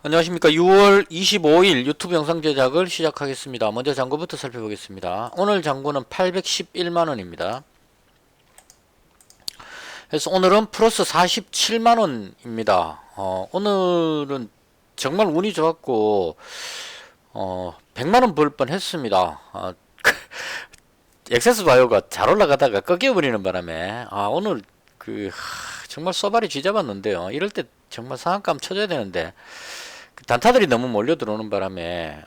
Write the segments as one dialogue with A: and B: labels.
A: 안녕하십니까. 6월 25일 유튜브 영상 제작을 시작하겠습니다. 먼저 잔고부터 살펴보겠습니다. 오늘 잔고는 811만원입니다. 그래서 오늘은 플러스 47만원입니다. 오늘은 정말 운이 좋았고 100만원 벌 뻔했습니다. 엑세스바이오가 잘 올라가다가 꺾여버리는 바람에 오늘 정말 쏘발이 쥐잡았는데요. 이럴 때 정말 상한감 쳐줘야 되는데 단타들이 너무 몰려 들어오는 바람에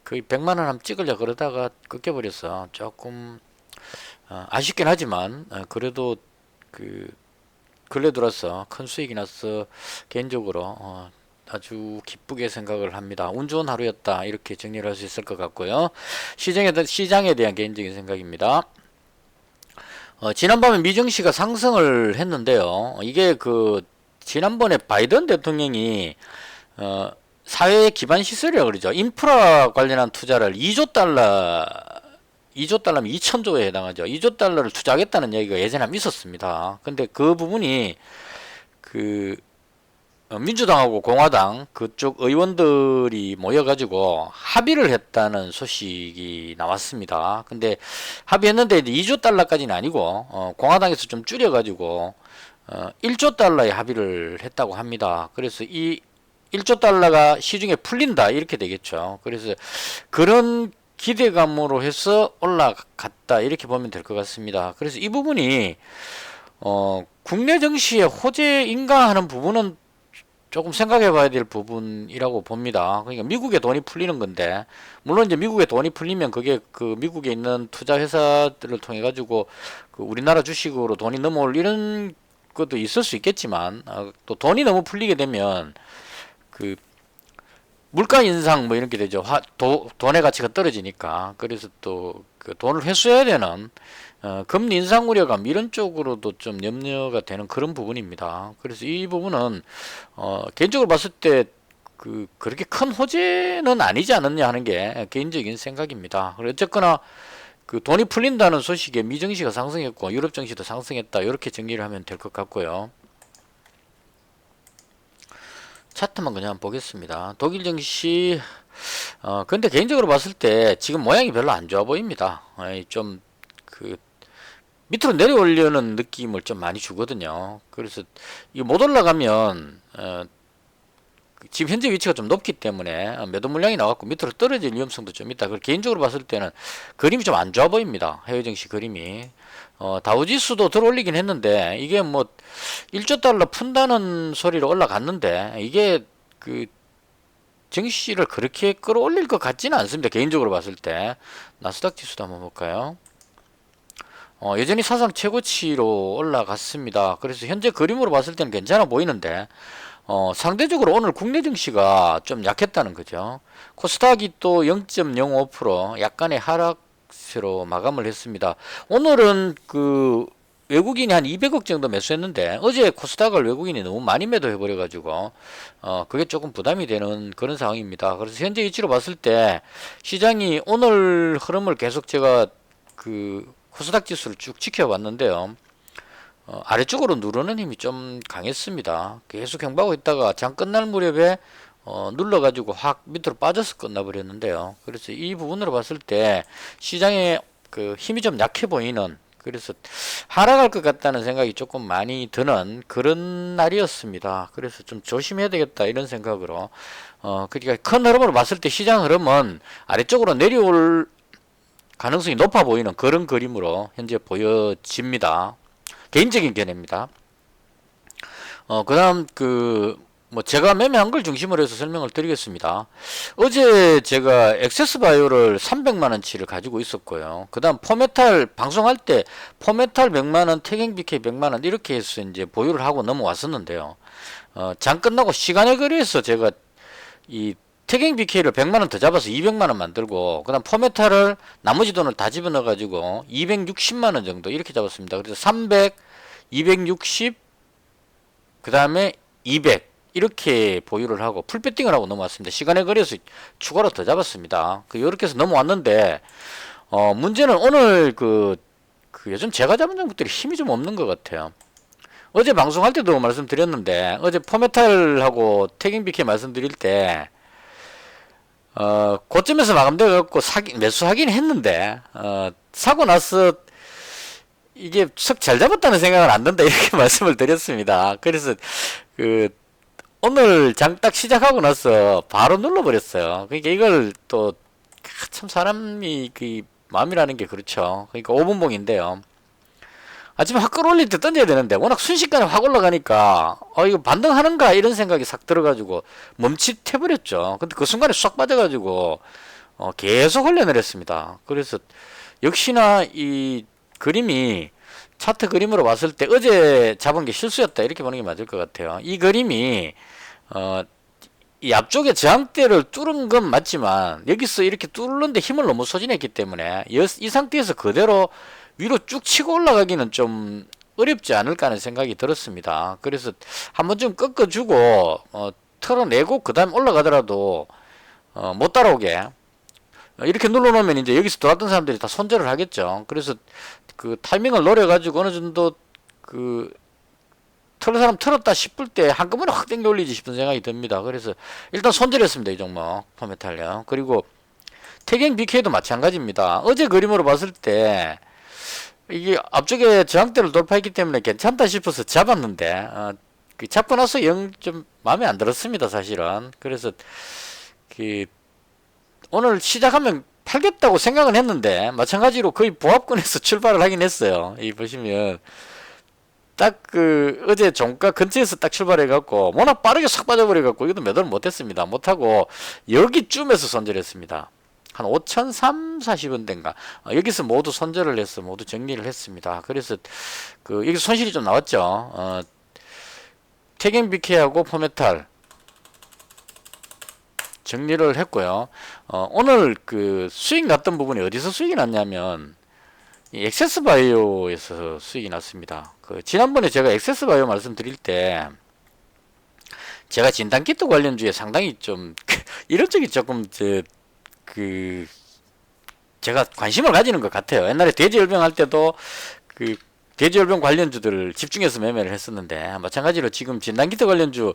A: 거의 100만원 한번 찍으려 그러다가 꺾여버려서 조금 아쉽긴 하지만 그래도 근래 들어서 큰 수익이 나서 개인적으로 아주 기쁘게 생각을 합니다. 운 좋은 하루였다, 이렇게 정리를 할 수 있을 것 같고요. 시장에 대한 개인적인 생각입니다. 지난밤에 미증시가 상승을 했는데요. 이게 지난번에 바이든 대통령이 사회 기반 시설이라고 그러죠. 인프라 관련한 투자를 2조 달러면 2천조에 해당하죠. 2조 달러를 투자하겠다는 얘기가 예전에 한번 있었습니다. 근데 그 부분이 민주당하고 공화당 그쪽 의원들이 모여가지고 합의를 했다는 소식이 나왔습니다. 근데 합의했는데 이제 2조 달러까지는 아니고 공화당에서 좀 줄여가지고 1조 달러에 합의를 했다고 합니다. 그래서 이 1조 달러가 시중에 풀린다, 이렇게 되겠죠. 그래서 그런 기대감으로 해서 올라갔다, 이렇게 보면 될 것 같습니다. 그래서 이 부분이 국내 증시의 호재인가 하는 부분은 조금 생각해 봐야 될 부분이라고 봅니다. 그러니까 미국의 돈이 풀리는 건데, 물론 이제 미국의 돈이 풀리면 그게 미국에 있는 투자 회사들을 통해 가지고 우리나라 주식으로 돈이 넘어올 이런 것도 있을 수 있겠지만, 또 돈이 너무 풀리게 되면 물가 인상 뭐 이런 게 되죠. 돈의 가치가 떨어지니까. 그래서 또 돈을 회수해야 되는 금리 인상 우려감, 이런 쪽으로도 좀 염려가 되는 그런 부분입니다. 그래서 이 부분은 개인적으로 봤을 때 그렇게 큰 호재는 아니지 않느냐 하는 게 개인적인 생각입니다. 어쨌거나 돈이 풀린다는 소식에 미증시가 상승했고 유럽 증시도 상승했다, 이렇게 정리를 하면 될 것 같고요. 차트만 그냥 보겠습니다. 독일 증시 근데 개인적으로 봤을 때 지금 모양이 별로 안 좋아 보입니다. 좀 밑으로 내려오려는 느낌을 좀 많이 주거든요. 그래서 이거 못 올라가면 지금 현재 위치가 좀 높기 때문에 매도 물량이 나왔고 밑으로 떨어질 위험성도 좀 있다. 그래서 개인적으로 봤을 때는 그림이 좀 안 좋아 보입니다. 해외 증시 그림이. 다우지수도 들어올리긴 했는데 이게 뭐 1조 달러 푼다는 소리로 올라갔는데 이게 증시를 그렇게 끌어올릴 것 같지는 않습니다. 개인적으로 봤을 때. 나스닥 지수도 한번 볼까요? 여전히 사상 최고치로 올라갔습니다. 그래서 현재 그림으로 봤을 때는 괜찮아 보이는데 상대적으로 오늘 국내 증시가 좀 약했다는 거죠. 코스닥이 또 0.05% 약간의 하락세로 마감을 했습니다. 오늘은 외국인이 한 200억 정도 매수했는데 어제 코스닥을 외국인이 너무 많이 매도해 버려 가지고 그게 조금 부담이 되는 그런 상황입니다. 그래서 현재 위치로 봤을 때 시장이 오늘 흐름을 계속 제가 코스닥 지수를 쭉 지켜봤는데요. 아래쪽으로 누르는 힘이 좀 강했습니다. 계속 행보하고 있다가 장 끝날 무렵에 눌러가지고 확 밑으로 빠져서 끝나버렸는데요. 그래서 이 부분으로 봤을 때 시장의 힘이 좀 약해 보이는, 그래서 하락할 것 같다는 생각이 조금 많이 드는 그런 날이었습니다. 그래서 좀 조심해야 되겠다, 이런 생각으로 그러니까 큰 흐름으로 봤을 때 시장 흐름은 아래쪽으로 내려올 가능성이 높아 보이는 그런 그림으로 현재 보여집니다. 개인적인 견해입니다. 그 다음 뭐 제가 매매한 걸 중심으로 해서 설명을 드리겠습니다. 어제 제가 엑세스바이오를 300만원치를 가지고 있었고요. 그 다음 포메탈 방송할 때 포메탈 100만원, 태경BK 100만원 이렇게 해서 이제 보유를 하고 넘어왔었는데요. 장 끝나고 시간의 거리에서 제가 이 태경BK를 100만원 더 잡아서 200만원 만들고, 그 다음 포메탈을 나머지 돈을 다 집어넣어 가지고 260만원 정도 이렇게 잡았습니다. 그래서 300, 260, 그 다음에 200 이렇게 보유를 하고 풀배팅을 하고 넘어왔습니다. 시간에 걸려서 추가로 더 잡았습니다. 이렇게 해서 넘어왔는데 문제는 오늘 요즘 제가 잡은 종목들이 힘이 좀 없는 것 같아요. 어제 방송할 때도 말씀드렸는데, 어제 포메탈하고 태깅 BK 말씀드릴 때, 고점에서 마감돼갖고 매수하긴 했는데, 사고 나서 이게 썩 잘 잡았다는 생각은 안 든다, 이렇게 말씀을 드렸습니다. 그래서, 오늘 장 딱 시작하고 나서 바로 눌러버렸어요. 그러니까 이걸 또, 참 사람이 그 마음이라는 게 그렇죠. 그러니까 5분봉인데요. 아침에 확 끌어올릴 때 던져야 되는데 워낙 순식간에 확 올라가니까 이거 반등하는가 이런 생각이 싹 들어가지고 멈칫해버렸죠. 근데 그 순간에 쏙 빠져가지고 계속 흘려내렸습니다. 그래서 역시나 이 그림이 차트 그림으로 봤을 때 어제 잡은 게 실수였다 이렇게 보는 게 맞을 것 같아요. 이 그림이 이 앞쪽에 저항대를 뚫은 건 맞지만 여기서 이렇게 뚫는데 힘을 너무 소진했기 때문에 이 상태에서 그대로 위로 쭉 치고 올라가기는 좀 어렵지 않을까 하는 생각이 들었습니다. 그래서 한번 좀 꺾어주고 털어내고 그 다음 올라가더라도 못 따라오게 이렇게 눌러놓으면 이제 여기서 들어왔던 사람들이 다 손절을 하겠죠. 그래서 그 타이밍을 노려가지고 어느 정도 그 털은 사람 털었다 싶을 때 한꺼번에 확 당겨 올리지 싶은 생각이 듭니다. 그래서 일단 손절했습니다. 이 종목 포메탈요. 그리고 태경 BK도 마찬가지입니다. 어제 그림으로 봤을 때 이게 앞쪽에 저항대를 돌파했기 때문에 괜찮다 싶어서 잡았는데 그 잡고 나서 영 좀 마음에 안 들었습니다. 사실은. 그래서 그 오늘 시작하면 팔겠다고 생각은 했는데 마찬가지로 거의 보합권에서 출발을 하긴 했어요. 이 보시면 딱 그 어제 종가 근처에서 딱 출발해 갖고 워낙 빠르게 싹 빠져버려 갖고 이것도 매도를 못했습니다. 못하고 여기쯤에서 손절했습니다. 한 5,340원대인가 여기서 모두 손절을 해서 모두 정리를 했습니다. 그래서 그 여기 손실이 좀 나왔죠. 태경 BK하고 포메탈 정리를 했고요. 오늘 그 수익 났던 부분이 어디서 수익이 났냐면 이 엑세스바이오에서 수익이 났습니다. 그 지난번에 제가 엑세스바이오 말씀드릴 때 제가 진단키트 관련주에 상당히 좀 이런 쪽이 조금 그 제가 관심을 가지는 것 같아요. 옛날에 돼지열병 할 때도 그 돼지열병 관련주들을 집중해서 매매를 했었는데 마찬가지로 지금 진단키트 관련주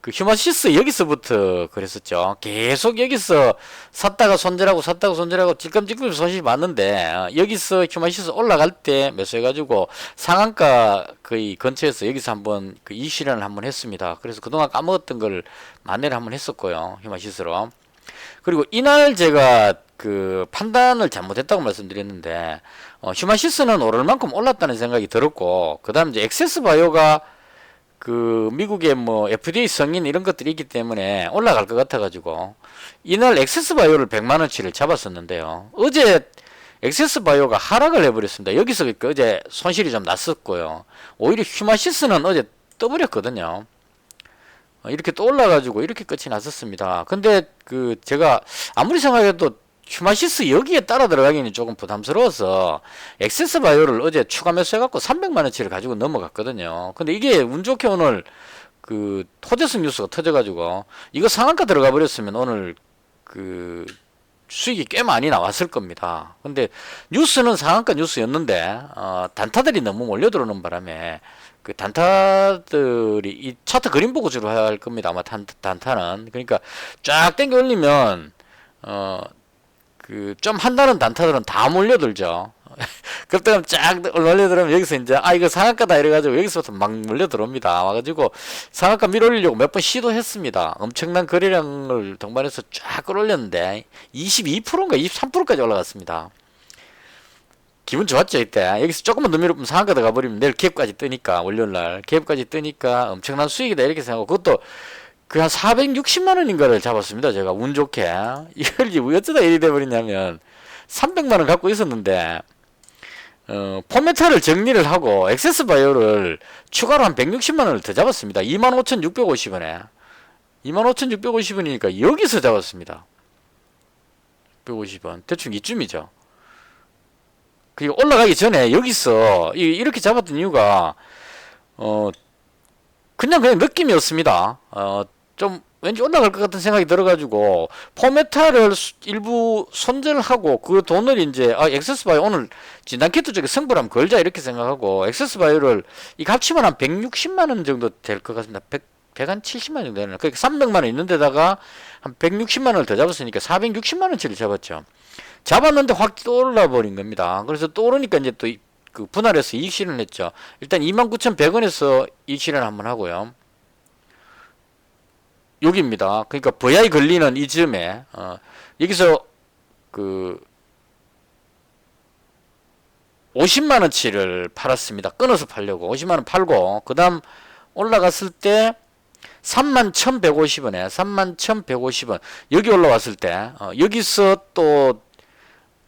A: 그 휴마시스 여기서부터 그랬었죠. 계속 여기서 샀다가 손절하고 샀다가 손절하고 찔끔찔끔 손실이 많은데 여기서 휴마시스 올라갈 때 매수해가지고 상한가 거의 근처에서 여기서 한번 그 이익 실현을 한번 했습니다. 그래서 그동안 까먹었던 걸 만회를 한번 했었고요. 휴마시스로. 그리고 이날 제가 그 판단을 잘못했다고 말씀드렸는데 휴마시스는 오를 만큼 올랐다는 생각이 들었고 그 다음 이제 엑세스바이오가 그 미국의 뭐 FDA 승인 이런 것들이 있기 때문에 올라갈 것 같아가지고 이날 엑세스바이오를 100만원치를 잡았었는데요. 어제 엑세스바이오가 하락을 해버렸습니다. 여기서 어제 손실이 좀 났었고요. 오히려 휴마시스는 어제 떠버렸거든요. 이렇게 또 올라가지고 이렇게 끝이 났었습니다. 근데 그 제가 아무리 생각해도 휴마시스 여기에 따라 들어가기는 조금 부담스러워서 엑세스바이오를 어제 추가 매수해갖고 300만원치를 가지고 넘어갔거든요. 근데 이게 운 좋게 오늘 그 호재성 뉴스가 터져가지고 이거 상한가 들어가 버렸으면 오늘 그 수익이 꽤 많이 나왔을 겁니다. 근데 뉴스는 상한가 뉴스였는데 단타들이 너무 몰려들어오는 바람에 그 단타들이 이 차트 그림 보고 주로 할 겁니다. 아마 단타는 그러니까 쫙 당겨 올리면 그 좀 한다는 단타들은 다 몰려들죠. 그때는 쫙 몰려들으면 여기서 이제 이거 상한가다 이래가지고 여기서부터 막 몰려들어옵니다. 와가지고 상한가 밀어올리려고 몇 번 시도했습니다. 엄청난 거래량을 동반해서 쫙 끌어올렸는데 22%인가 23%까지 올라갔습니다. 기분 좋았죠 이때. 여기서 조금만 더 밀어보면 상한가 더 가버리면 내일 갭까지 뜨니까 월요일날 갭까지 뜨니까 엄청난 수익이다 이렇게 생각하고 그것도 그 한 460만원인가를 잡았습니다. 제가 운 좋게. 이걸 어쩌다 일이 돼버리냐면 300만원 갖고 있었는데 포메탈을 정리를 하고 엑세스바이오를 추가로 한 160만원을 더 잡았습니다. 25,650원에 25,650원이니까 여기서 잡았습니다. 150원 대충 이쯤이죠. 그리고 올라가기 전에 여기서 이렇게 잡았던 이유가 그냥 느낌이었습니다. 좀 왠지 올라갈 것 같은 생각이 들어가지고 포메타를 일부 손절하고 그 돈을 이제 엑세스바이오 오늘 진단키트 쪽에 승부를 한번 걸자 이렇게 생각하고 엑세스바이오를 이거 합치면 한 160만 원 정도 될 것 같습니다. 170만 원 정도 되나. 그러니까 300만 원 있는 데다가 한 160만 원을 더 잡았으니까 460만 원치를 잡았죠. 잡았는데 확 떠올라 버린 겁니다. 그래서 또 오르니까 이제 또 그 분할해서 이익 실현했죠. 일단 29,100원에서 이익 실현 한번 하고요. 여기입니다. 그러니까 VI 걸리는 이 즈음에 여기서 그 50만 원치를 팔았습니다. 끊어서 팔려고 50만 원 팔고 그 다음 올라갔을 때 31,150원에 31,150원 여기 올라왔을 때 여기서 또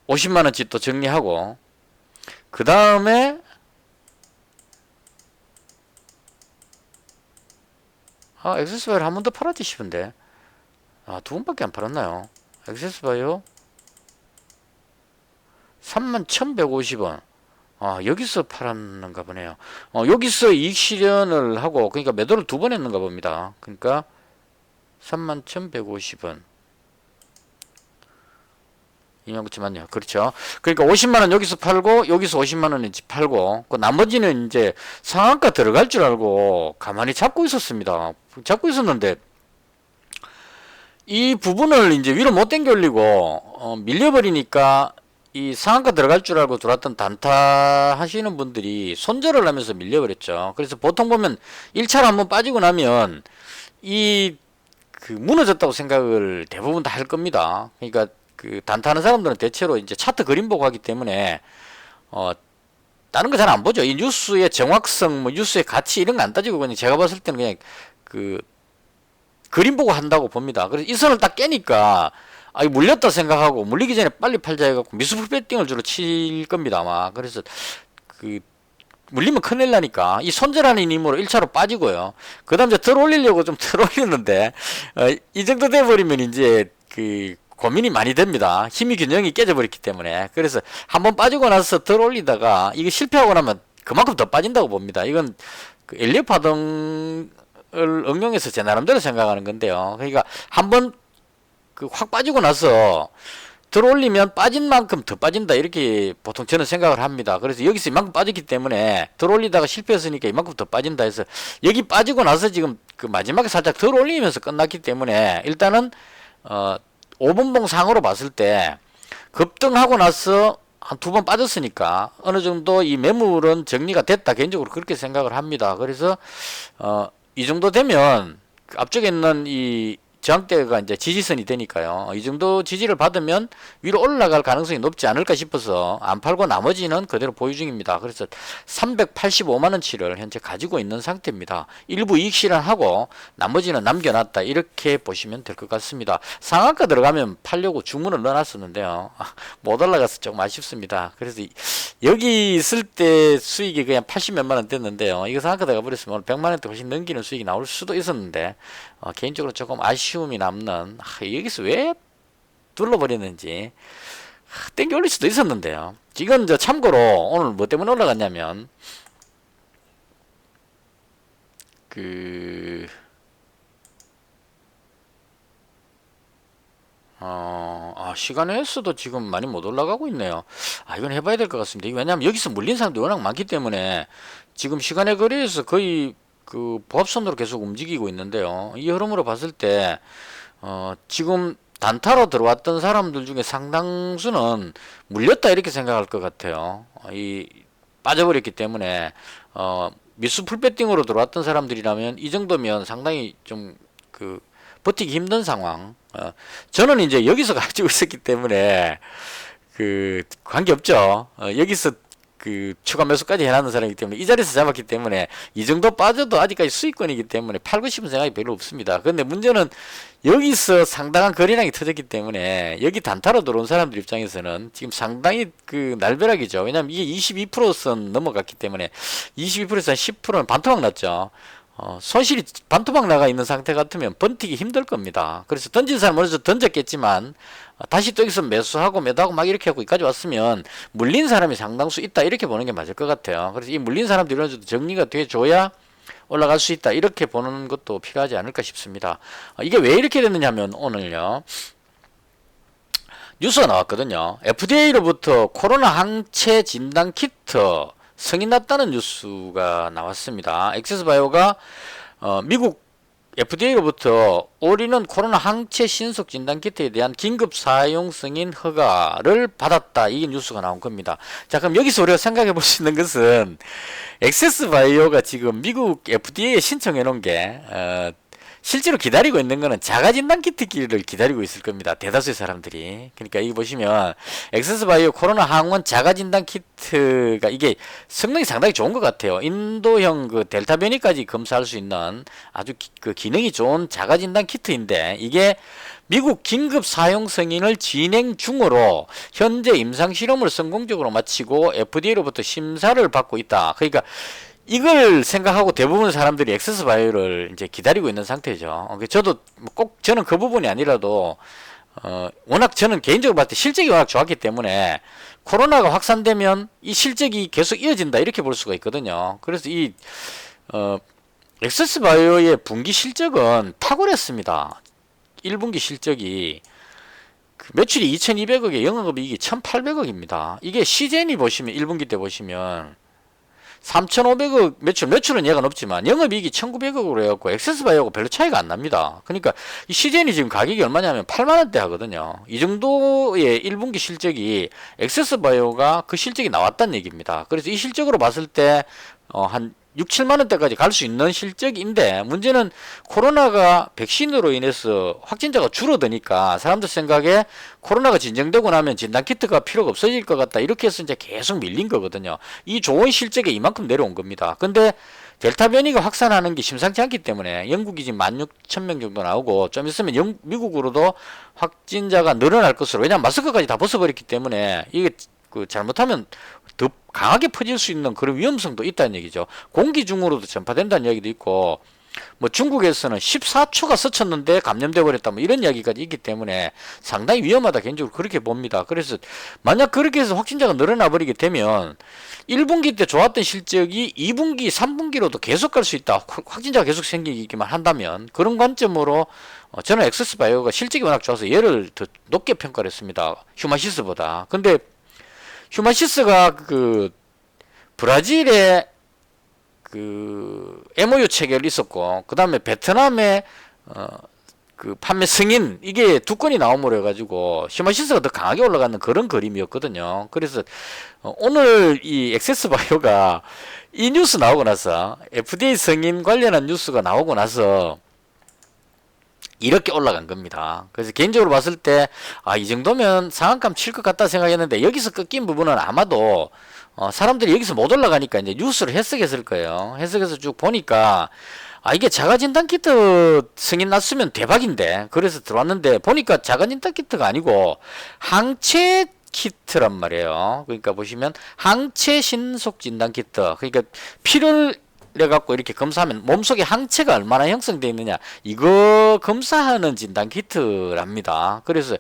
A: 50만 원치 또 정리하고 그 다음에 엑세스바이오를 한 번 더 팔았지 싶은데 두 번밖에 안 팔았나요? 엑세스바이오 31,150원 여기서 팔았는가 보네요. 여기서 이익 실현을 하고 그러니까 매도를 두 번 했는가 봅니다. 그러니까 31,150원 29,000 맞네요. 그렇죠. 그러니까 50만원 여기서 팔고 여기서 50만원인지 팔고 그 나머지는 이제 상한가 들어갈 줄 알고 가만히 잡고 있었습니다. 잡고 있었는데 이 부분을 이제 위로 못 당겨 올리고 밀려버리니까 이 상한가 들어갈 줄 알고 들어왔던 단타 하시는 분들이 손절을 하면서 밀려버렸죠. 그래서 보통 보면 1차로 한번 빠지고 나면 이 그 무너졌다고 생각을 대부분 다 할 겁니다. 그러니까 그 단타하는 사람들은 대체로 이제 차트 그림 보고 하기 때문에 다른 거 잘 안 보죠. 이 뉴스의 정확성, 뭐 뉴스의 가치 이런 거 안 따지고 그냥 제가 봤을 때는 그냥 그 그림 보고 한다고 봅니다. 그래서 이 선을 딱 깨니까 이거 물렸다 생각하고 물리기 전에 빨리 팔자 해갖고 미스풀 배팅을 주로 칠 겁니다 아마. 그래서 그 물리면 큰일 나니까 이 손절하는 힘으로 1차로 빠지고요. 그 다음 이제 덜 올리려고 좀 덜 올렸는데 이 정도 돼버리면 이제 그 고민이 많이 됩니다. 힘의 균형이 깨져버렸기 때문에. 그래서 한번 빠지고 나서 덜 올리다가 이게 실패하고 나면 그만큼 더 빠진다고 봅니다. 이건 그 엘리엇 파동을 응용해서 제 나름대로 생각하는 건데요. 그러니까 한번 그 확 빠지고 나서 들어올리면 빠진 만큼 더 빠진다 이렇게 보통 저는 생각을 합니다. 그래서 여기서 이만큼 빠졌기 때문에 들어올리다가 실패했으니까 이만큼 더 빠진다 해서 여기 빠지고 나서 지금 그 마지막에 살짝 들어올리면서 끝났기 때문에 일단은 5분봉 상으로 봤을 때 급등하고 나서 한 두 번 빠졌으니까 어느 정도 이 매물은 정리가 됐다 개인적으로 그렇게 생각을 합니다. 그래서 이 정도 되면 앞쪽에 있는 이 저항대가 이제 지지선이 되니까요. 이 정도 지지를 받으면 위로 올라갈 가능성이 높지 않을까 싶어서 안 팔고 나머지는 그대로 보유 중입니다. 그래서 385만원치를 현재 가지고 있는 상태입니다. 일부 이익 실현하고 나머지는 남겨놨다 이렇게 보시면 될 것 같습니다. 상한가 들어가면 팔려고 주문을 넣어놨었는데요. 못 올라가서 조금 아쉽습니다. 그래서 여기 있을 때 수익이 그냥 80몇만원 됐는데요. 이거 상한가 들어가 버렸으면 오늘 100만원대 훨씬 넘기는 수익이 나올 수도 있었는데 개인적으로 조금 아쉬움이 남는 여기서 왜 둘러버렸는지 땡겨 올릴 수도 있었는데요. 이건 저 참고로 오늘 뭐 때문에 올라갔냐면 그 시간에서도 지금 많이 못 올라가고 있네요. 이건 해봐야 될 것 같습니다. 왜냐하면 여기서 물린 사람들이 워낙 많기 때문에 지금 시간의 거리에서 거의 그 보합선으로 계속 움직이고 있는데요. 이 흐름으로 봤을 때 지금 단타로 들어왔던 사람들 중에 상당수는 물렸다 이렇게 생각할 것 같아요. 이 빠져버렸기 때문에 미수 풀배팅으로 들어왔던 사람들이라면 이 정도면 상당히 좀 그 버티기 힘든 상황. 저는 이제 여기서 가지고 있었기 때문에 그 관계없죠. 여기서 그 추가 매수까지 해놨는 사람이기 때문에 이 자리에서 잡았기 때문에 이 정도 빠져도 아직까지 수익권이기 때문에 팔고 싶은 생각이 별로 없습니다. 근데 문제는 여기서 상당한 거래량이 터졌기 때문에 여기 단타로 들어온 사람들 입장에서는 지금 상당히 그 날벼락이죠. 왜냐면 이게 22%선 넘어갔기 때문에 22%에서 한 10%는 반토막 났죠. 손실이 반토막 나가 있는 상태 같으면 번티기 힘들 겁니다. 그래서 던진 사람은 어느 정도 던졌겠지만 다시 또 여기서 매수하고 매도하고 막 이렇게 하고 여기까지 왔으면 물린 사람이 상당수 있다 이렇게 보는 게 맞을 것 같아요. 그래서 이 물린 사람들이 어느 정도 정리가 돼줘야 올라갈 수 있다. 이렇게 보는 것도 필요하지 않을까 싶습니다. 이게 왜 이렇게 됐느냐 하면 오늘요. 뉴스가 나왔거든요. FDA로부터 코로나 항체 진단 키트 승인 났다는 뉴스가 나왔습니다. 엑세스바이오가 미국 FDA로부터 올인원 코로나 항체 신속 진단 키트에 대한 긴급 사용 승인 허가를 받았다. 이게 뉴스가 나온 겁니다. 자, 그럼 여기서 우리가 생각해 볼 수 있는 것은 엑세스바이오가 지금 미국 FDA에 신청해 놓은 게 실제로 기다리고 있는 거는 자가진단 키트기를 기다리고 있을 겁니다. 대다수의 사람들이. 그러니까 여기 보시면 엑세스바이오 코로나 항원 자가진단 키트가 이게 성능이 상당히 좋은 것 같아요. 인도형 그 델타 변이까지 검사할 수 있는 아주 그 기능이 좋은 자가진단 키트인데 이게 미국 긴급 사용 승인을 진행 중으로 현재 임상 실험을 성공적으로 마치고 FDA로부터 심사를 받고 있다. 그러니까 이걸 생각하고 대부분 사람들이 엑세스바이오를 이제 기다리고 있는 상태죠. 저도 꼭 저는 그 부분이 아니라도 워낙 저는 개인적으로 봤을 때 실적이 워낙 좋았기 때문에 코로나가 확산되면 이 실적이 계속 이어진다 이렇게 볼 수가 있거든요. 그래서 이 엑세스바이오의 분기 실적은 탁월했습니다. 1분기 실적이 매출이 2200억에 영업이익이 1800억입니다. 이게 시젠이 보시면 1분기 때 보시면 3,500억 매출은 얘가 높지만 영업이익이 1,900억으로 해갖고 엑세스바이오하고 별로 차이가 안 납니다. 그러니까 이 시젠이 지금 가격이 얼마냐면 8만원대 하거든요. 이 정도의 1분기 실적이 엑세스바이오가 그 실적이 나왔다는 얘기입니다. 그래서 이 실적으로 봤을 때 한 6, 7만원대까지 갈 수 있는 실적인데 문제는 코로나가 백신으로 인해서 확진자가 줄어드니까 사람들 생각에 코로나가 진정되고 나면 진단키트가 필요가 없어질 것 같다 이렇게 해서 이제 계속 밀린 거거든요. 이 좋은 실적에 이만큼 내려온 겁니다. 근데 델타 변이가 확산하는 게 심상치 않기 때문에 영국이 지금 16,000명 정도 나오고 좀 있으면 미국으로도 확진자가 늘어날 것으로 왜냐하면 마스크까지 다 벗어버렸기 때문에 이게 그 잘못하면 더 강하게 퍼질 수 있는 그런 위험성도 있다는 얘기죠. 공기 중으로도 전파된다는 이야기도 있고 뭐 중국에서는 14초가 스쳤는데 감염돼 버렸다 뭐 이런 이야기까지 있기 때문에 상당히 위험하다 개인적으로 그렇게 봅니다. 그래서 만약 그렇게 해서 확진자가 늘어나 버리게 되면 1분기 때 좋았던 실적이 2분기, 3분기로도 계속 갈 수 있다. 확진자가 계속 생기기만 한다면 그런 관점으로 저는 엑세스바이오가 실적이 워낙 좋아서 얘를 더 높게 평가를 했습니다. 휴마시스보다. 근데 휴마시스가 그 브라질에 그 MOU 체결이 있었고 그 다음에 베트남에 그 판매 승인 이게 두 건이 나옴으로 해가지고 휴마시스가 더 강하게 올라가는 그런 그림이었거든요. 그래서 오늘 이 엑세스바이오가 이 뉴스 나오고 나서 FDA 승인 관련한 뉴스가 나오고 나서 이렇게 올라간 겁니다. 그래서 개인적으로 봤을 때 이 정도면 상한감 칠 것 같다 생각했는데 여기서 꺾인 부분은 아마도 사람들이 여기서 못 올라가니까 이제 뉴스를 해석했을 거예요. 해석해서 쭉 보니까 이게 자가진단 키트 승인 났으면 대박인데 그래서 들어왔는데 보니까 자가진단 키트가 아니고 항체 키트란 말이에요. 그러니까 보시면 항체 신속 진단 키트 그러니까 피를 그래갖고 이렇게 검사하면 몸속에 항체가 얼마나 형성되어 있느냐 이거 검사하는 진단 키트랍니다. 그래서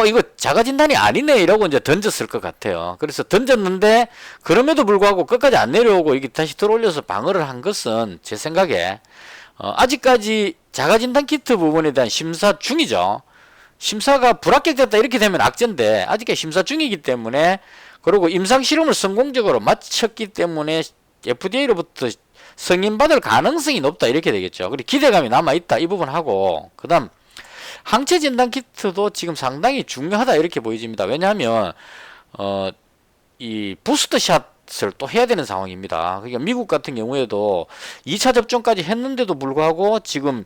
A: 이거 자가진단이 아니네 이러고 이제 던졌을 것 같아요. 그래서 던졌는데 그럼에도 불구하고 끝까지 안 내려오고 이게 다시 들어올려서 방어를 한 것은 제 생각에 아직까지 자가진단 키트 부분에 대한 심사 중이죠. 심사가 불합격됐다 이렇게 되면 악재인데 아직까지 심사 중이기 때문에 그리고 임상실험을 성공적으로 마쳤기 때문에 FDA로부터 승인받을 가능성이 높다 이렇게 되겠죠. 그리고 기대감이 남아있다 이 부분하고 그 다음 항체 진단 키트도 지금 상당히 중요하다 이렇게 보여집니다. 왜냐하면 이 부스터 샷을 또 해야 되는 상황입니다. 그러니까 미국 같은 경우에도 2차 접종까지 했는데도 불구하고 지금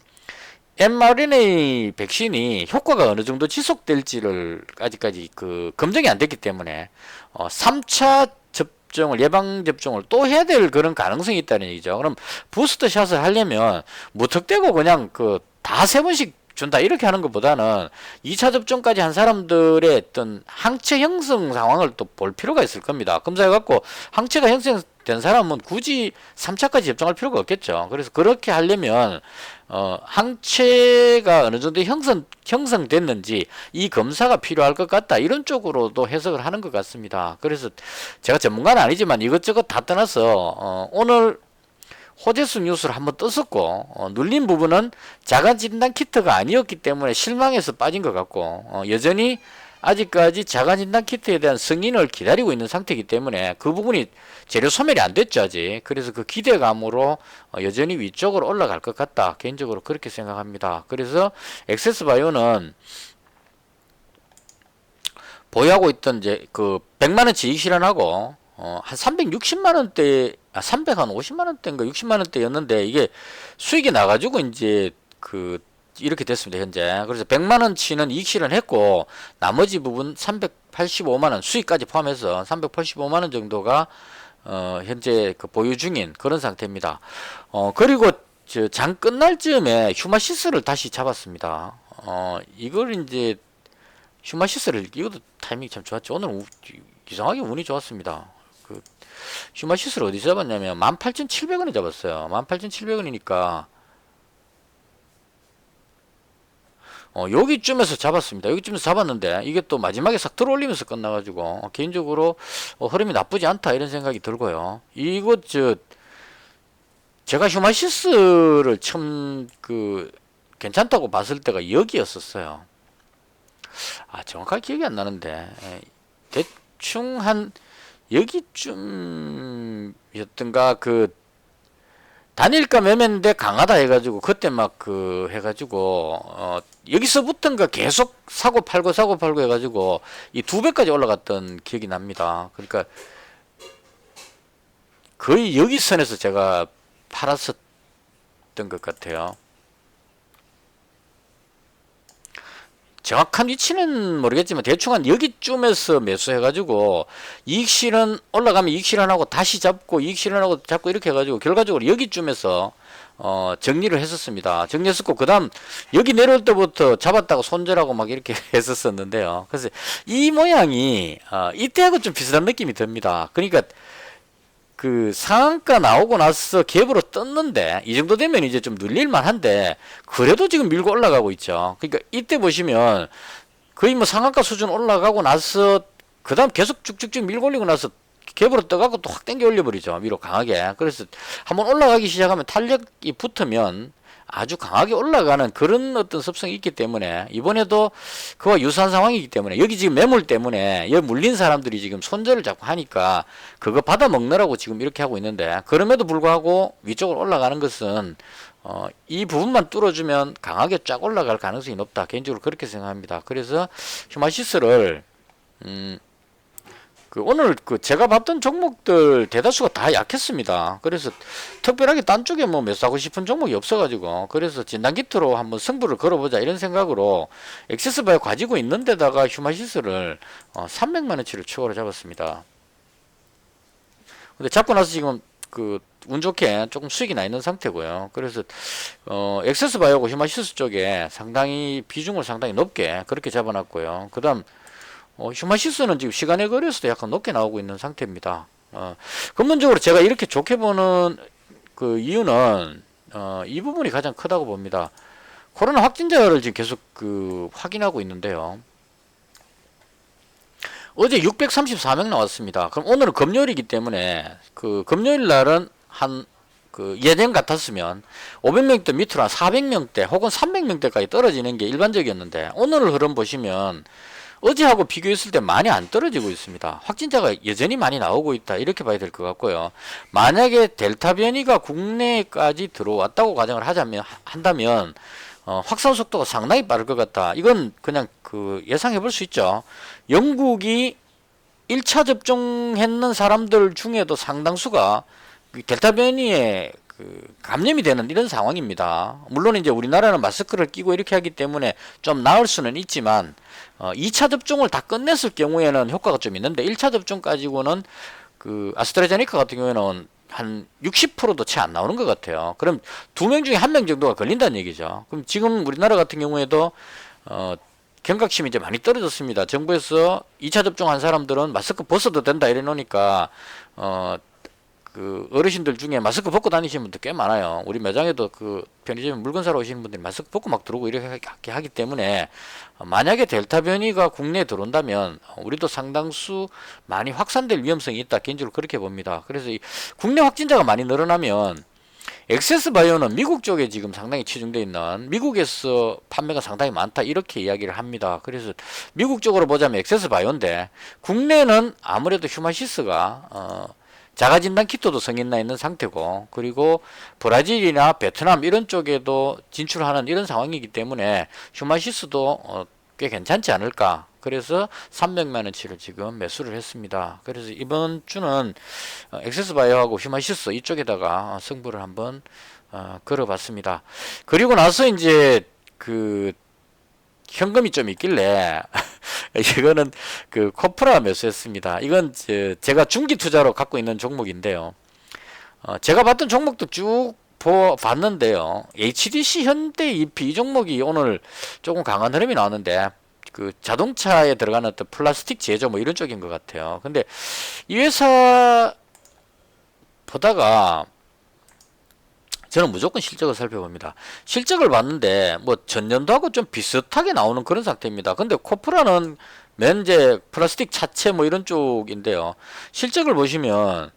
A: mRNA 백신이 효과가 어느 정도 지속될지를 아직까지 그 검증이 안 됐기 때문에 3차 접종을 예방 접종을 또 해야 될 그런 가능성이 있다는 얘기죠. 그럼 부스터 샷을 하려면 무턱대고 그냥 그 다 세 번씩 준다 이렇게 하는 것보다는 2차 접종까지 한 사람들의 어떤 항체 형성 상황을 또 볼 필요가 있을 겁니다. 검사해갖고 항체가 형성된 사람은 굳이 3차까지 접종할 필요가 없겠죠. 그래서 그렇게 하려면 항체가 어느 정도 형성됐는지 이 검사가 필요할 것 같다 이런 쪽으로도 해석을 하는 것 같습니다. 그래서 제가 전문가는 아니지만 이것저것 다 떠나서 오늘 호재수 뉴스를 한번 떴었고 눌린 부분은 자가진단 키트가 아니었기 때문에 실망해서 빠진 것 같고 여전히 아직까지 자가진단 키트에 대한 승인을 기다리고 있는 상태이기 때문에 그 부분이 재료 소멸이 안 됐죠 아직. 그래서 그 기대감으로 여전히 위쪽으로 올라갈 것 같다 개인적으로 그렇게 생각합니다. 그래서 엑세스바이오는 보유하고 있던 이제 그 100만원치 이익 실현하고 한 360만원대 350만원대인가 60만원대였는데 이게 수익이 나가지고 이제 그 이렇게 됐습니다 현재. 그래서 100만원치는 이익 실현했고 나머지 부분 385만원 수익까지 포함해서 385만원 정도가 현재 그 보유 중인 그런 상태입니다. 그리고 장 끝날 즈음에 휴마시스를 다시 잡았습니다. 이걸 이제 휴마시스를 이것도 타이밍이 참 좋았죠. 오늘 이상하게 운이 좋았습니다. 그 휴마시스를 어디서 잡았냐면 18,700원에 잡았어요. 18,700원이니까 여기쯤에서 잡았습니다. 여기쯤에서 잡았는데 이게 또 마지막에 싹 들어올리면서 끝나가지고 개인적으로 흐름이 나쁘지 않다 이런 생각이 들고요. 이거 제가 휴마시스를 처음 괜찮다고 봤을 때가 여기였었어요. 정확하게 기억이 안 나는데 대충 한 여기쯤이었던가 단일가 매매인데 강하다 해가지고 그때 막 해가지고 여기서부터인가 계속 사고 팔고 해가지고 이 2배까지 올라갔던 기억이 납니다. 그러니까 거의 여기 선에서 제가 팔았었던 것 같아요. 정확한 위치는 모르겠지만 대충 한 여기쯤에서 매수해가지고 이익 실현 올라가면 이익 실현하고 다시 잡고 이익 실현하고 잡고 이렇게 해가지고 결과적으로 여기쯤에서 정리를 했었습니다. 정리했었고 그 다음 여기 내려올 때부터 잡았다가 손절하고 막 이렇게 했었었는데요. 그래서 이 모양이 이때하고 좀 비슷한 느낌이 듭니다. 그러니까 상한가 나오고 나서 갭으로 떴는데 이 정도 되면 이제 좀 눌릴만 한데 그래도 지금 밀고 올라가고 있죠. 그러니까 이때 보시면 거의 뭐 상한가 수준 올라가고 나서 그 다음 계속 쭉쭉쭉 밀고 올리고 나서 갭으로 떠가고 또 확 당겨 올려버리죠. 위로 강하게. 그래서 한번 올라가기 시작하면 탄력이 붙으면 아주 강하게 올라가는 그런 어떤 습성이 있기 때문에 이번에도 그와 유사한 상황이기 때문에 여기 지금 매물 때문에 여기 물린 사람들이 지금 손절을 자꾸 하니까 그거 받아 먹느라고 지금 이렇게 하고 있는데 그럼에도 불구하고 위쪽으로 올라가는 것은 이 부분만 뚫어주면 강하게 쫙 올라갈 가능성이 높다 개인적으로 그렇게 생각합니다. 그래서 휴마시스를 오늘 제가 봤던 종목들 대다수가 다 약했습니다. 그래서 특별하게 딴 쪽에 뭐 매수하고 싶은 종목이 없어가지고 그래서 진단키트로 한번 승부를 걸어보자 이런 생각으로 엑세스바이오 가지고 있는 데다가 휴마시스를 300만원치를 추가로 잡았습니다. 근데 잡고 나서 지금 운 좋게 조금 수익이 나 있는 상태고요. 그래서 엑세스바이오고 휴마시스 쪽에 상당히 비중을 상당히 높게 그렇게 잡아놨고요. 그 다음 휴마시스는 지금 시간의 거리에서도 약간 높게 나오고 있는 상태입니다. 근본적으로 제가 이렇게 좋게 보는 이유는 이 부분이 가장 크다고 봅니다. 코로나 확진자를 지금 계속 확인하고 있는데요. 어제 634명 나왔습니다. 그럼 오늘은 금요일이기 때문에 금요일 날은 예전 같았으면 500명대 밑으로 한 400명대 혹은 300명대까지 떨어지는 게 일반적이었는데 오늘 흐름 보시면 어제하고 비교했을 때 많이 안 떨어지고 있습니다. 확진자가 여전히 많이 나오고 있다 이렇게 봐야 될 것 같고요. 만약에 델타 변이가 국내까지 들어왔다고 가정을 한다면 확산 속도가 상당히 빠를 것 같다. 이건 그냥 예상해 볼 수 있죠. 영국이 1차 접종했는 사람들 중에도 상당수가 델타 변이에 감염이 되는 이런 상황입니다. 물론 이제 우리나라는 마스크를 끼고 이렇게 하기 때문에 좀 나을 수는 있지만 2차 접종을 다 끝냈을 경우에는 효과가 좀 있는데 1차 접종 가지고는 아스트라제네카 같은 경우에는 한 60%도 채 안 나오는 것 같아요. 그럼 2명 중에 1명 정도가 걸린다는 얘기죠. 그럼 지금 우리나라 같은 경우에도 경각심이 이제 많이 떨어졌습니다. 정부에서 2차 접종한 사람들은 마스크 벗어도 된다 이래 놓으니까 어르신들 중에 마스크 벗고 다니시는 분들 꽤 많아요. 우리 매장에도 편의점에 물건 사러 오시는 분들이 마스크 벗고 막 들어오고 이렇게 하기 때문에 만약에 델타 변이가 국내에 들어온다면 우리도 상당수 많이 확산될 위험성이 있다. 개인적으로 그렇게 봅니다. 그래서 이 국내 확진자가 많이 늘어나면 엑세스바이오는 미국 쪽에 지금 상당히 치중되어 있는, 미국에서 판매가 상당히 많다 이렇게 이야기를 합니다. 그래서 미국 쪽으로 보자면 엑세스바이오인데, 국내는 아무래도 휴마시스가 자가진단 키트도 성인 나 있는 상태고, 그리고 브라질이나 베트남 이런 쪽에도 진출하는 이런 상황이기 때문에 휴마시스도 꽤 괜찮지 않을까. 그래서 300만원치를 지금 매수를 했습니다. 그래서 이번 주는 엑세스바이오하고 휴마시스 이쪽에다가 승부를 한번 걸어봤습니다. 그리고 나서 이제 그 현금이 좀 있길래 이거는 그 코프라 매수했습니다. 이건 제가 중기 투자로 갖고 있는 종목인데요. 제가 봤던 종목도 쭉 봤는데요. HDC 현대 EP 이 종목이 오늘 조금 강한 흐름이 나왔는데, 그 자동차에 들어가는 어떤 플라스틱 제조 뭐 이런 쪽인 것 같아요. 근데 이 회사 보다가 저는 무조건 실적을 살펴봅니다. 실적을 봤는데 뭐 전년도하고 좀 비슷하게 나오는 그런 상태입니다. 근데 코프라는 면제 플라스틱 차체 뭐 이런 쪽인데요. 실적을 보시면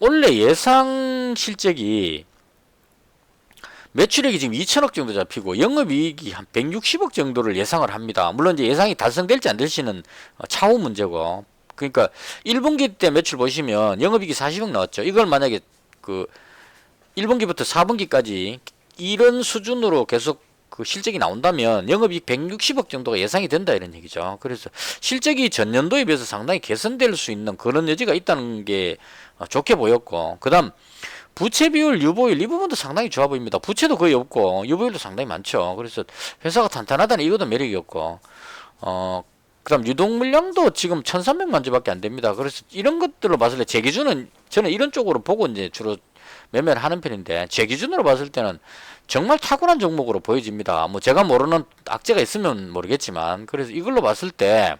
A: 원래 예상 실적이 매출액이 지금 2천억 정도 잡히고 영업이익이 한 160억 정도를 예상을 합니다. 물론 이제 예상이 달성될지 안 될지는 차후 문제고. 그러니까 1분기 때 매출 보시면 영업이익이 40억 나왔죠. 이걸 만약에 그 1분기부터 4분기까지 이런 수준으로 계속 그 실적이 나온다면 영업이익 160억 정도가 예상이 된다 이런 얘기죠. 그래서 실적이 전년도에 비해서 상당히 개선될 수 있는 그런 여지가 있다는 게 좋게 보였고, 그 다음 부채 비율, 유보율 이 부분도 상당히 좋아 보입니다. 부채도 거의 없고 유보율도 상당히 많죠. 그래서 회사가 탄탄하다는 이것도 매력이었고, 그 다음 유동 물량도 지금 1300만 주밖에 안 됩니다. 그래서 이런 것들로 봤을 때 제 기준은 저는 이런 쪽으로 보고 이제 주로 매매를 하는 편인데, 제 기준으로 봤을 때는 정말 탁월한 종목으로 보여집니다. 뭐 제가 모르는 악재가 있으면 모르겠지만, 그래서 이걸로 봤을 때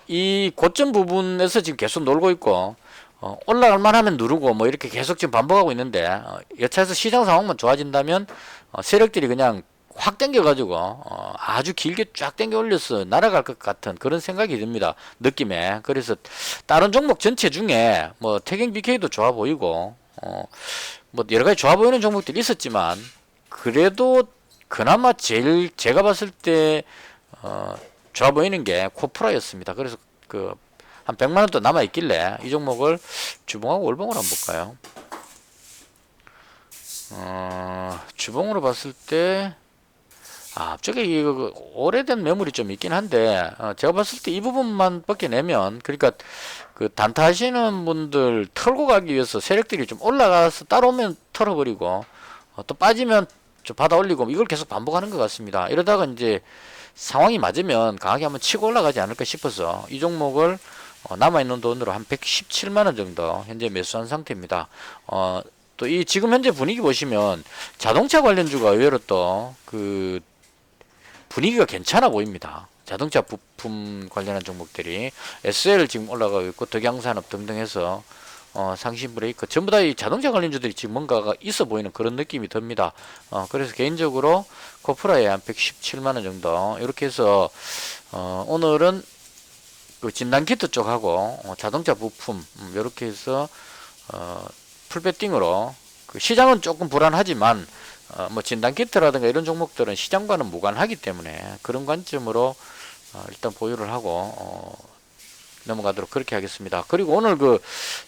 A: 이 고점 부분에서 지금 계속 놀고 있고, 올라갈만 하면 누르고 뭐 이렇게 계속 지금 반복하고 있는데, 여차해서 시장 상황만 좋아진다면 세력들이 그냥 확 당겨가지고 아주 길게 쫙 당겨 올려서 날아갈 것 같은 그런 생각이 듭니다. 느낌에. 그래서 다른 종목 전체 중에 뭐 태경 BK도 좋아 보이고 뭐 여러가지 좋아 보이는 종목들이 있었지만, 그래도 그나마 제일 제가 봤을 때 좋아 보이는 게 코프라였습니다. 그래서 그 한 100만원 또 남아있길래 이 종목을 주봉하고 월봉으로 한번 볼까요? 주봉으로 봤을 때 저게 이거 오래된 매물이 좀 있긴 한데, 제가 봤을 때 이 부분만 벗겨내면, 그러니까 그 단타 하시는 분들 털고 가기 위해서 세력들이 좀 올라가서 따라오면 털어버리고 또 빠지면 좀 받아 올리고 이걸 계속 반복하는 것 같습니다. 이러다가 이제 상황이 맞으면 강하게 한번 치고 올라가지 않을까 싶어서 이 종목을 남아있는 돈으로 한 117만원 정도 현재 매수한 상태입니다. 또 이 지금 현재 분위기 보시면 자동차 관련주가 의외로 또 그 분위기가 괜찮아 보입니다. 자동차 부품 관련한 종목들이 SL 지금 올라가고 있고, 덕양산업 등등 해서 상신 브레이크 전부 다 이 자동차 관련주들이 지금 뭔가가 있어 보이는 그런 느낌이 듭니다. 그래서 개인적으로 코프라에 한 117만원 정도 이렇게 해서 오늘은 그 진단키트 쪽하고 자동차 부품 이렇게 해서 풀베팅으로, 그 시장은 조금 불안하지만 뭐 진단키트라든가 이런 종목들은 시장과는 무관하기 때문에 그런 관점으로 일단 보유를 하고 넘어가도록 그렇게 하겠습니다. 그리고 오늘 그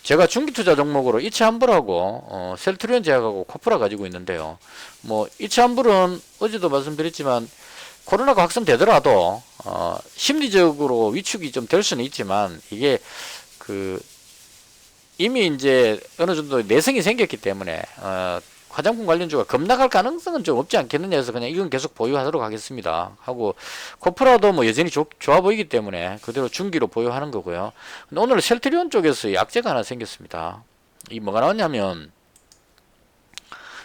A: 제가 중기투자 종목으로 이체환불하고 셀트리온 제약하고 코프라 가지고 있는데요. 뭐 이체환불은 어제도 말씀드렸지만 코로나가 확산되더라도 심리적으로 위축이 좀 될 수는 있지만, 이게 그 이미 이제 어느 정도 내성이 생겼기 때문에 화장품 관련주가 급락할 가능성은 좀 없지 않겠느냐 해서 그냥 이건 계속 보유하도록 하겠습니다 하고, 코프라도 뭐 여전히 좋아 보이기 때문에 그대로 중기로 보유하는 거고요. 근데 오늘 셀트리온 쪽에서 약재가 하나 생겼습니다. 이 뭐가 나왔냐면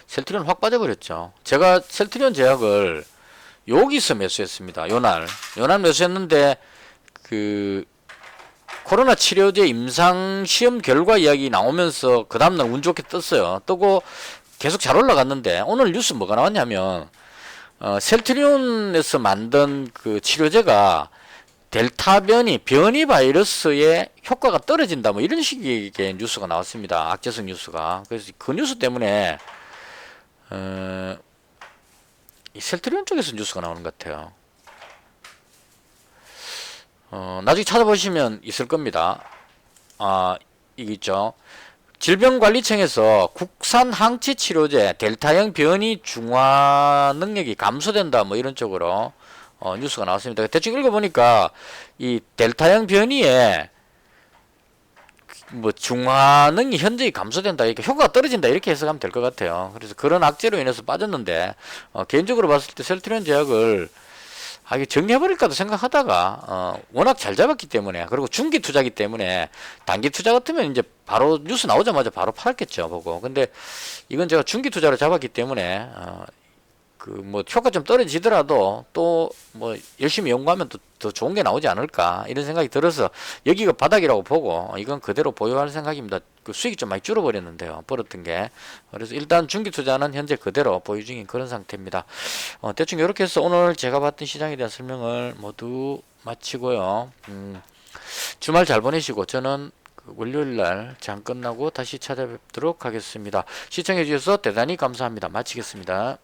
A: 셀트리온 확 빠져버렸죠. 제가 셀트리온 제약을 여기서 매수했습니다. 요날 매수했는데 그 코로나 치료제 임상 시험 결과 이야기 나오면서 그 다음날 운 좋게 떴어요. 뜨고 계속 잘 올라갔는데, 오늘 뉴스 뭐가 나왔냐면 셀트리온에서 만든 그 치료제가 델타 변이 바이러스의 효과가 떨어진다 뭐 이런 식의 뉴스가 나왔습니다. 악재성 뉴스가. 그래서 그 뉴스 때문에 이 셀트리온 쪽에서 뉴스가 나오는 것 같아요. 나중에 찾아보시면 있을 겁니다. 이게 있죠. 질병관리청에서 국산 항체 치료제 델타형 변이 중화 능력이 감소된다 뭐 이런 쪽으로 뉴스가 나왔습니다. 대충 읽어보니까 이 델타형 변이에 뭐 중화능이 현저히 감소된다, 이렇게 효과가 떨어진다 이렇게 해석하면 될 것 같아요. 그래서 그런 악재로 인해서 빠졌는데 개인적으로 봤을 때 셀트리온 제약을 이게 정리해버릴까도 생각하다가 워낙 잘 잡았기 때문에, 그리고 중기 투자기 때문에 단기 투자 같으면 이제 바로 뉴스 나오자마자 바로 팔았겠죠 보고. 근데 이건 제가 중기 투자로 잡았기 때문에 그 뭐 효과 좀 떨어지더라도 또 뭐 열심히 연구하면 또 더 좋은 게 나오지 않을까 이런 생각이 들어서 여기가 바닥이라고 보고 이건 그대로 보유할 생각입니다. 그 수익이 좀 많이 줄어버렸는데요, 벌었던 게. 그래서 일단 중기 투자는 현재 그대로 보유 중인 그런 상태입니다. 대충 이렇게 해서 오늘 제가 봤던 시장에 대한 설명을 모두 마치고요. 주말 잘 보내시고 저는 월요일날 장 끝나고 다시 찾아뵙도록 하겠습니다. 시청해 주셔서 대단히 감사합니다. 마치겠습니다.